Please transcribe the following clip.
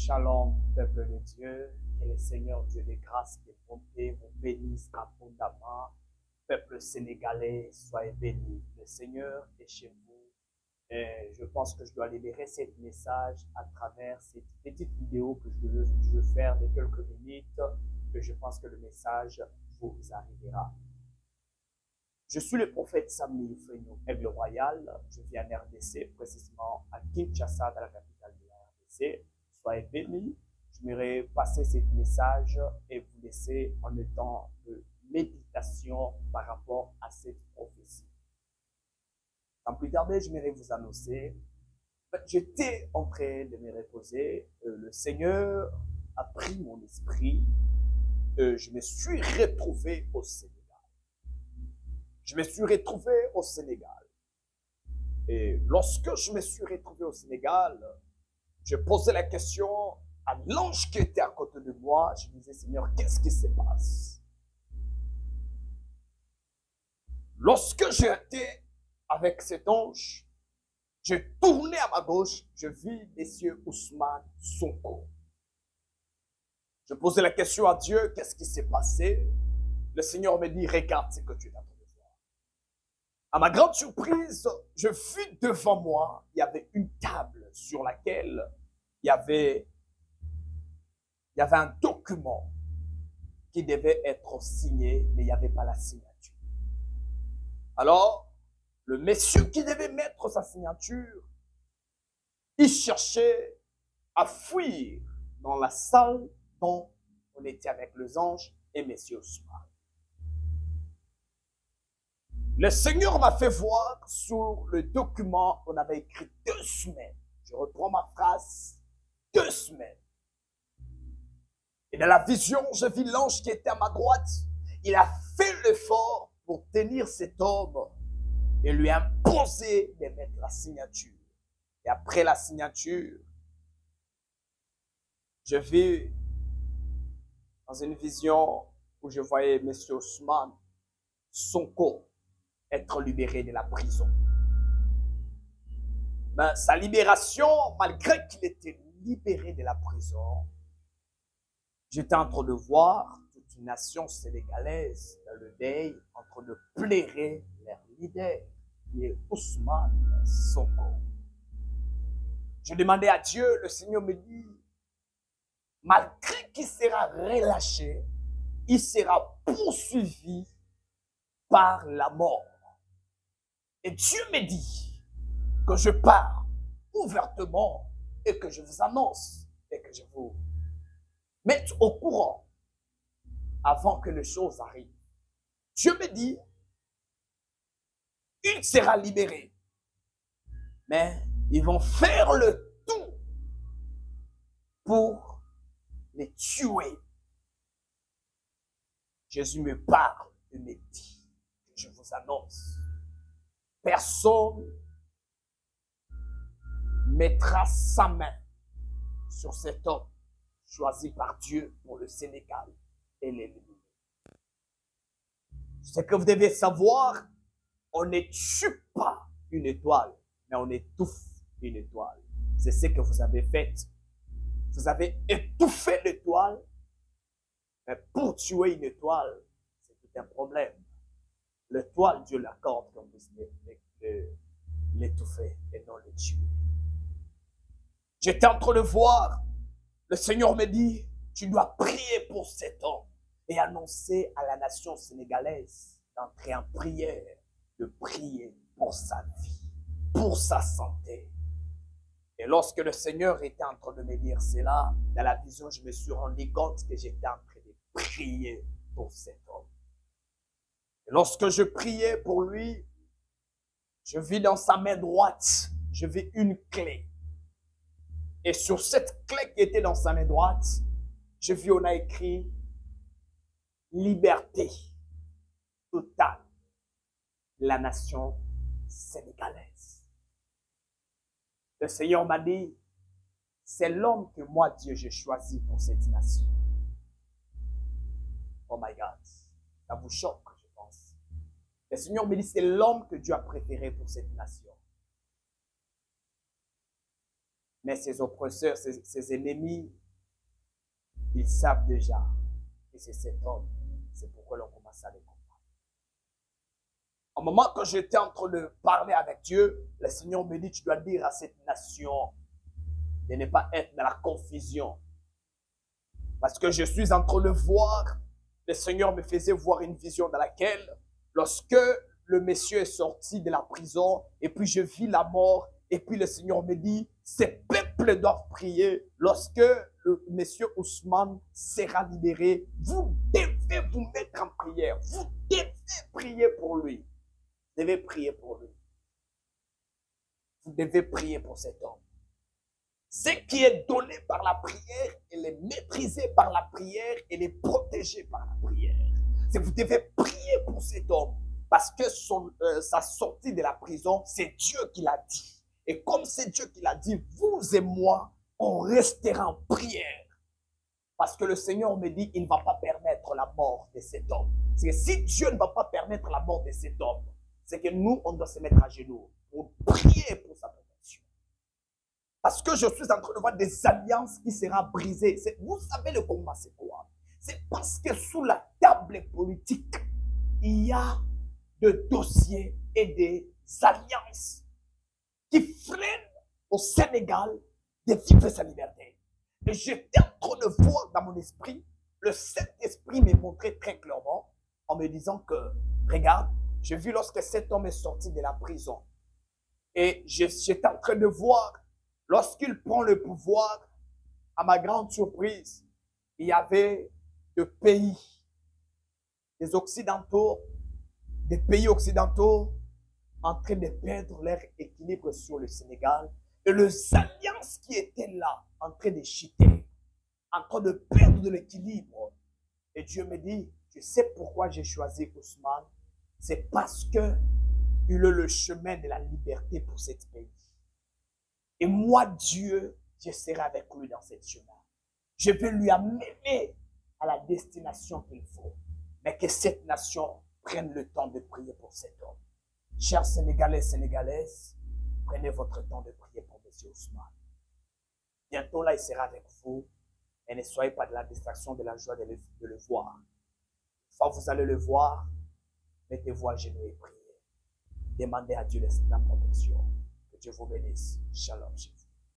Shalom, peuple de Dieu, que le Seigneur Dieu de grâce et de bonté vous bénisse abondamment. Peuple sénégalais, soyez bénis. Le Seigneur est chez vous. Et je pense que je dois libérer ce message à travers cette petite vidéo que je veux faire de quelques minutes. Et je pense que le message vous arrivera. Je suis le prophète Sami Freno, Aigle Royal. Je vis en RDC, précisément à Kinshasa, dans la capitale de la RDC. Soyez bénis. J'aimerais passer ce message et vous laisser en temps de méditation par rapport à cette prophétie. Sans plus tarder, j'aimerais vous annoncer, j'étais en train de me reposer, le Seigneur a pris mon esprit, je me suis retrouvé au Sénégal. Je me suis retrouvé au Sénégal. Et lorsque je me suis retrouvé au Sénégal, je posais la question à l'ange qui était à côté de moi. Je disais, Seigneur, qu'est-ce qui se passe? Lorsque j'étais avec cet ange, je tournais à ma gauche, je vis Monsieur Ousmane Sonko. Je posais la question à Dieu, qu'est-ce qui s'est passé? Le Seigneur me dit, regarde ce que tu es en train de voir. À ma grande surprise, je vis devant moi, il y avait une table sur laquelle il y avait un document qui devait être signé, mais il n'y avait pas la signature. Alors, le monsieur qui devait mettre sa signature, il cherchait à fuir dans la salle dont on était avec les anges et monsieur Ousmane. Le Seigneur m'a fait voir sur le document, on avait écrit 2 semaines. Je reprends ma phrase, 2 semaines. Et dans la vision, je vis l'ange qui était à ma droite. Il a fait l'effort pour tenir cet homme et lui imposer de mettre la signature. Et après la signature, je vis dans une vision où je voyais M. Ousmane Sonko être libéré de la prison. Mais sa libération, malgré qu'il était libéré de la prison, j'étais en train de voir toute une nation sénégalaise dans le deuil en train de pleurer leur leader, qui est Ousmane Sonko. Je demandais à Dieu, le Seigneur me dit, malgré qu'il sera relâché, il sera poursuivi par la mort. Et Dieu me dit que je pars ouvertement et que je vous annonce et que je vous mette au courant avant que les choses arrivent. Dieu me dit, il sera libéré, mais ils vont faire le tout pour les tuer. Jésus me parle et me dit que je vous annonce, personne mettra sa main sur cet homme choisi par Dieu pour le Sénégal et l'éliminer. Ce que vous devez savoir, on ne tue pas une étoile, mais on étouffe une étoile. C'est ce que vous avez fait. Vous avez étouffé l'étoile, mais pour tuer une étoile, c'est tout un problème. L'étoile, Dieu l'accorde quand vous l'étouffez et non le tuer. J'étais en train de voir, le Seigneur me dit, tu dois prier pour cet homme et annoncer à la nation sénégalaise d'entrer en prière, de prier pour sa vie, pour sa santé. Et lorsque le Seigneur était en train de me dire cela, dans la vision, je me suis rendu compte que j'étais en train de prier pour cet homme. Et lorsque je priais pour lui, je vis dans sa main droite, je vis une clé. Et sur cette clé qui était dans sa main droite, je vis, on a écrit liberté totale, la nation sénégalaise. Le Seigneur m'a dit, c'est l'homme que moi, Dieu, j'ai choisi pour cette nation. Oh my God, ça vous choque, je pense. Le Seigneur me dit, c'est l'homme que Dieu a préféré pour cette nation. Mais ses oppresseurs, ses ennemis, ils savent déjà que c'est cet homme. C'est pourquoi l'on commence à les comprendre. Au moment que j'étais en train de parler avec Dieu, le Seigneur me dit, tu dois dire à cette nation de ne pas être dans la confusion. Parce que je suis en train de voir, le Seigneur me faisait voir une vision dans laquelle, lorsque le monsieur est sorti de la prison, et puis je vis la mort, et puis le Seigneur me dit, ces peuples doivent prier. Lorsque le monsieur Ousmane sera libéré, vous devez vous mettre en prière. Vous devez prier pour lui. Vous devez prier pour lui. Vous devez prier pour cet homme. Ce qui est donné par la prière, elle est maîtrisée par la prière, elle est protégée par la prière. C'est que vous devez prier pour cet homme. Parce que sa sortie de la prison, c'est Dieu qui l'a dit. Et comme c'est Dieu qui l'a dit, vous et moi, on restera en prière. Parce que le Seigneur me dit, il ne va pas permettre la mort de cet homme. C'est que si Dieu ne va pas permettre la mort de cet homme, c'est que nous, on doit se mettre à genoux pour prier pour sa protection. Parce que je suis en train de voir des alliances qui seront brisées. Vous savez le combat, c'est quoi? C'est parce que sous la table politique, il y a des dossiers et des alliances qui freinent au Sénégal de vivre sa liberté. Et j'étais en train de voir dans mon esprit, le Saint-Esprit m'a montré très clairement en me disant que, regarde, j'ai vu lorsque cet homme est sorti de la prison. Et j'étais en train de voir, lorsqu'il prend le pouvoir, à ma grande surprise, il y avait des pays, des Occidentaux, des pays occidentaux en train de perdre leur équilibre sur le Sénégal et les alliances qui étaient là en train de chuter, en train de perdre de l'équilibre. Et Dieu me dit, tu sais pourquoi j'ai choisi Ousmane? C'est parce que il a le chemin de la liberté pour ce pays. Et moi, Dieu, je serai avec lui dans ce chemin. Je vais lui amener à la destination qu'il faut. Mais que cette nation prenne le temps de prier pour cet homme. Chers Sénégalais, Sénégalaises, prenez votre temps de prier pour M. Ousmane. Bientôt là, il sera avec vous. Et ne soyez pas de la distraction, de la joie de le voir. Quand vous allez le voir, mettez-vous à genoux et priez. Demandez à Dieu la protection. Que Dieu vous bénisse. Shalom.